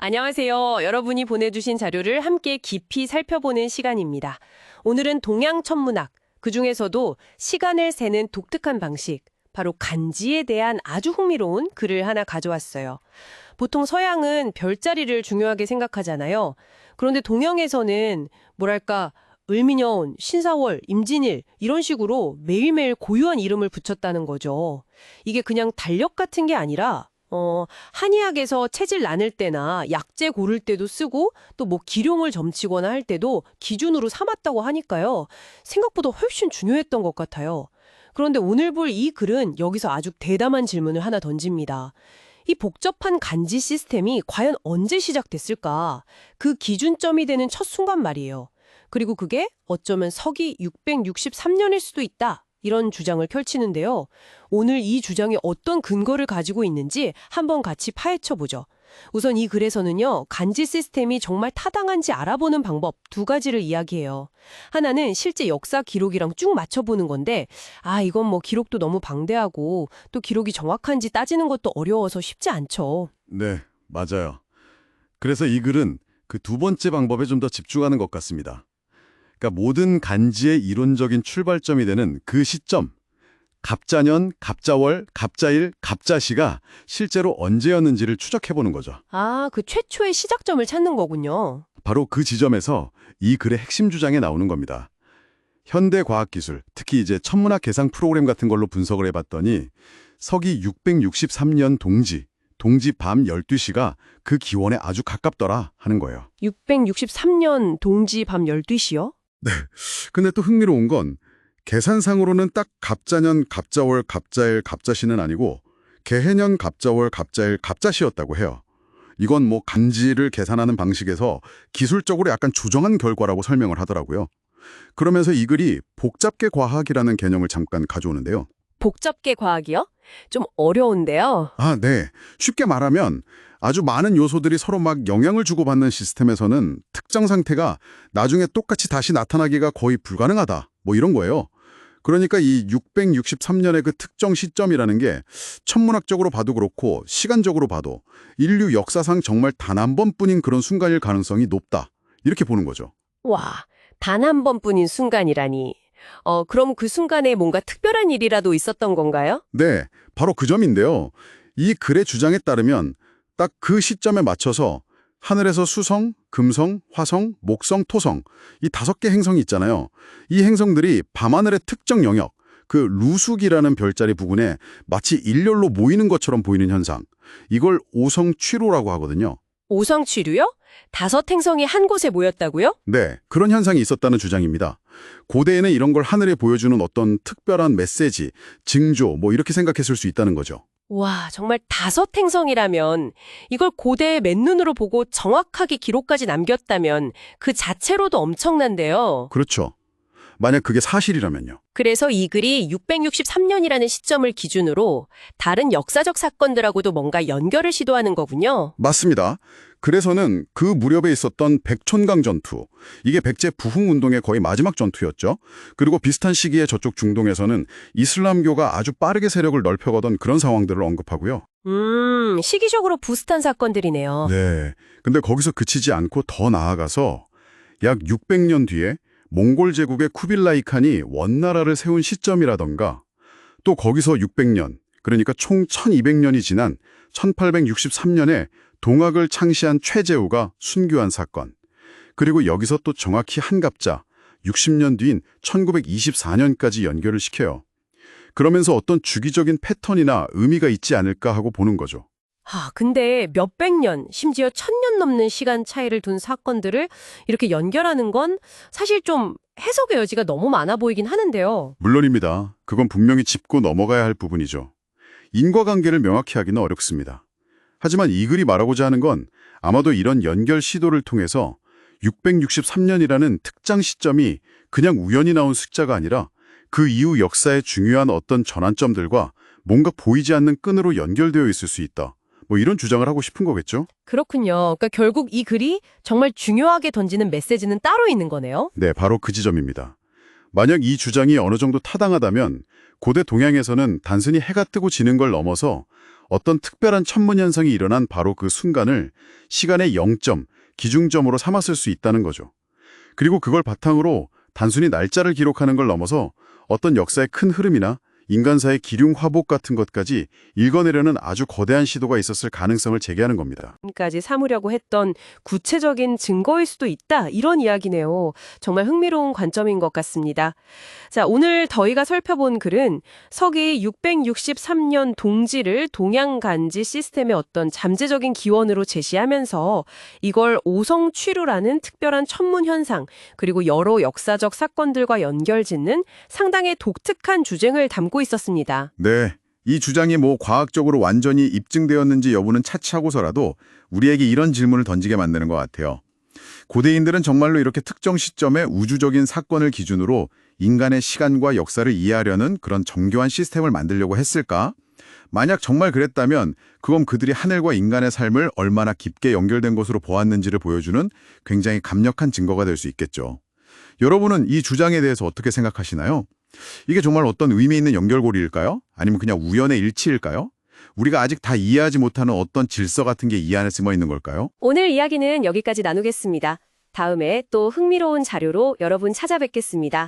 안녕하세요. 여러분이 보내주신 자료를 함께 깊이 살펴보는 시간입니다. 오늘은 동양 천문학, 그중에서도 시간을 세는 독특한 방식, 바로 간지에 대한 아주 흥미로운 글을 하나 가져왔어요. 보통 서양은 별자리를 중요하게 생각하잖아요. 그런데 동양에서는 뭐랄까 을미년, 신사월, 임진일 이런 식으로 매일매일 고유한 이름을 붙였다는 거죠. 이게 그냥 달력 같은 게 아니라 한의학에서 체질 나눌 때나 약재 고를 때도 쓰고 또 뭐 기룡을 점치거나 할 때도 기준으로 삼았다고 하니까요. 생각보다 훨씬 중요했던 것 같아요. 그런데 오늘 볼 이 글은 여기서 아주 대담한 질문을 하나 던집니다. 이 복잡한 간지 시스템이 과연 언제 시작됐을까? 그 기준점이 되는 첫 순간 말이에요. 그리고 그게 어쩌면 서기 663년일 수도 있다. 이런 주장을 펼치는데요. 오늘 이 주장이 어떤 근거를 가지고 있는지 한번 같이 파헤쳐보죠. 우선 이 글에서는요, 간지 시스템이 정말 타당한지 알아보는 방법 두 가지를 이야기해요. 하나는 실제 역사 기록이랑 쭉 맞춰보는 건데, 이건 뭐 기록도 너무 방대하고 또 기록이 정확한지 따지는 것도 어려워서 쉽지 않죠. 네, 맞아요. 그래서 이 글은 그 두 번째 방법에 좀 더 집중하는 것 같습니다. 그러니까 모든 간지의 이론적인 출발점이 되는 그 시점, 갑자년, 갑자월, 갑자일, 갑자시가 실제로 언제였는지를 추적해보는 거죠. 그 최초의 시작점을 찾는 거군요. 바로 그 지점에서 이 글의 핵심 주장에 나오는 겁니다. 현대 과학기술, 특히 이제 천문학 계산 프로그램 같은 걸로 분석을 해봤더니 서기 663년 동지 밤 12시가 그 기원에 아주 가깝더라 하는 거예요. 663년 동지 밤 12시요? 네. 근데 또 흥미로운 건 계산상으로는 딱 갑자년, 갑자월, 갑자일, 갑자시는 아니고 개해년, 갑자월, 갑자일, 갑자시였다고 해요. 이건 뭐 간지를 계산하는 방식에서 기술적으로 약간 조정한 결과라고 설명을 하더라고요. 그러면서 이 글이 복잡계 과학이라는 개념을 잠깐 가져오는데요. 복잡계 과학이요? 좀 어려운데요. 네. 쉽게 말하면 아주 많은 요소들이 서로 막 영향을 주고받는 시스템에서는 특정 상태가 나중에 똑같이 다시 나타나기가 거의 불가능하다. 뭐 이런 거예요. 그러니까 이 663년의 그 특정 시점이라는 게 천문학적으로 봐도 그렇고 시간적으로 봐도 인류 역사상 정말 단 한 번뿐인 그런 순간일 가능성이 높다. 이렇게 보는 거죠. 와, 단 한 번뿐인 순간이라니. 그럼 그 순간에 뭔가 특별한 일이라도 있었던 건가요? 네, 바로 그 점인데요. 이 글의 주장에 따르면 딱 그 시점에 맞춰서 하늘에서 수성, 금성, 화성, 목성, 토성 이 5개 행성이 있잖아요. 이 행성들이 밤하늘의 특정 영역, 그 루숙이라는 별자리 부근에 마치 일렬로 모이는 것처럼 보이는 현상. 이걸 오성취로라고 하거든요. 오성취류요? 5행성이 한 곳에 모였다고요? 네, 그런 현상이 있었다는 주장입니다. 고대에는 이런 걸 하늘에 보여주는 어떤 특별한 메시지, 징조 뭐 이렇게 생각했을 수 있다는 거죠. 와, 정말 5행성이라면 이걸 고대의 맨눈으로 보고 정확하게 기록까지 남겼다면 그 자체로도 엄청난데요. 그렇죠. 만약 그게 사실이라면요. 그래서 이 글이 663년이라는 시점을 기준으로 다른 역사적 사건들하고도 뭔가 연결을 시도하는 거군요. 맞습니다. 그래서는 그 무렵에 있었던 백촌강 전투, 이게 백제 부흥운동의 거의 마지막 전투였죠. 그리고 비슷한 시기에 저쪽 중동에서는 이슬람교가 아주 빠르게 세력을 넓혀가던 그런 상황들을 언급하고요. 시기적으로 비슷한 사건들이네요. 네. 근데 거기서 그치지 않고 더 나아가서 약 600년 뒤에 몽골 제국의 쿠빌라이 칸이 원나라를 세운 시점이라던가 또 거기서 600년, 그러니까 총 1200년이 지난 1863년에 동학을 창시한 최재우가 순교한 사건. 그리고 여기서 또 정확히 한갑자 60년 뒤인 1924년까지 연결을 시켜요. 그러면서 어떤 주기적인 패턴이나 의미가 있지 않을까 하고 보는 거죠. 근데 몇백 년, 심지어 1000년 넘는 시간 차이를 둔 사건들을 이렇게 연결하는 건 사실 좀 해석의 여지가 너무 많아 보이긴 하는데요. 물론입니다. 그건 분명히 짚고 넘어가야 할 부분이죠. 인과관계를 명확히 하기는 어렵습니다. 하지만 이 글이 말하고자 하는 건 아마도 이런 연결 시도를 통해서 663년이라는 특정 시점이 그냥 우연히 나온 숫자가 아니라 그 이후 역사의 중요한 어떤 전환점들과 뭔가 보이지 않는 끈으로 연결되어 있을 수 있다. 뭐 이런 주장을 하고 싶은 거겠죠? 그렇군요. 그러니까 결국 이 글이 정말 중요하게 던지는 메시지는 따로 있는 거네요. 네, 바로 그 지점입니다. 만약 이 주장이 어느 정도 타당하다면 고대 동양에서는 단순히 해가 뜨고 지는 걸 넘어서 어떤 특별한 천문 현상이 일어난 바로 그 순간을 시간의 0점, 기중점으로 삼았을 수 있다는 거죠. 그리고 그걸 바탕으로 단순히 날짜를 기록하는 걸 넘어서 어떤 역사의 큰 흐름이나 인간사의 기륭 화복 같은 것까지 읽어내려는 아주 거대한 시도가 있었을 가능성을 제기하는 겁니다. 까지 삼으려고 했던 구체적인 증거일 수도 있다. 이런 이야기네요. 정말 흥미로운 관점인 것 같습니다. 자, 오늘 저희가 살펴본 글은 서기 663년 동지를 동양간지 시스템의 어떤 잠재적인 기원으로 제시하면서 이걸 오성취루라는 특별한 천문 현상, 그리고 여러 역사적 사건들과 연결짓는 상당히 독특한 주쟁을 담고 있었습니다. 네, 이 주장이 과학적으로 완전히 입증되었는지 여부는 차치하고서라도 우리에게 이런 질문을 던지게 만드는 것 같아요. 고대인들은 정말로 이렇게 특정 시점의 우주적인 사건을 기준으로 인간의 시간과 역사를 이해하려는 그런 정교한 시스템을 만들려고 했을까? 만약 정말 그랬다면 그건 그들이 하늘과 인간의 삶을 얼마나 깊게 연결된 것으로 보았는지를 보여주는 굉장히 강력한 증거가 될 수 있겠죠. 여러분은 이 주장에 대해서 어떻게 생각하시나요? 이게 정말 어떤 의미 있는 연결고리일까요? 아니면 그냥 우연의 일치일까요? 우리가 아직 다 이해하지 못하는 어떤 질서 같은 게 이 안에 숨어 있는 걸까요? 오늘 이야기는 여기까지 나누겠습니다. 다음에 또 흥미로운 자료로 여러분 찾아뵙겠습니다.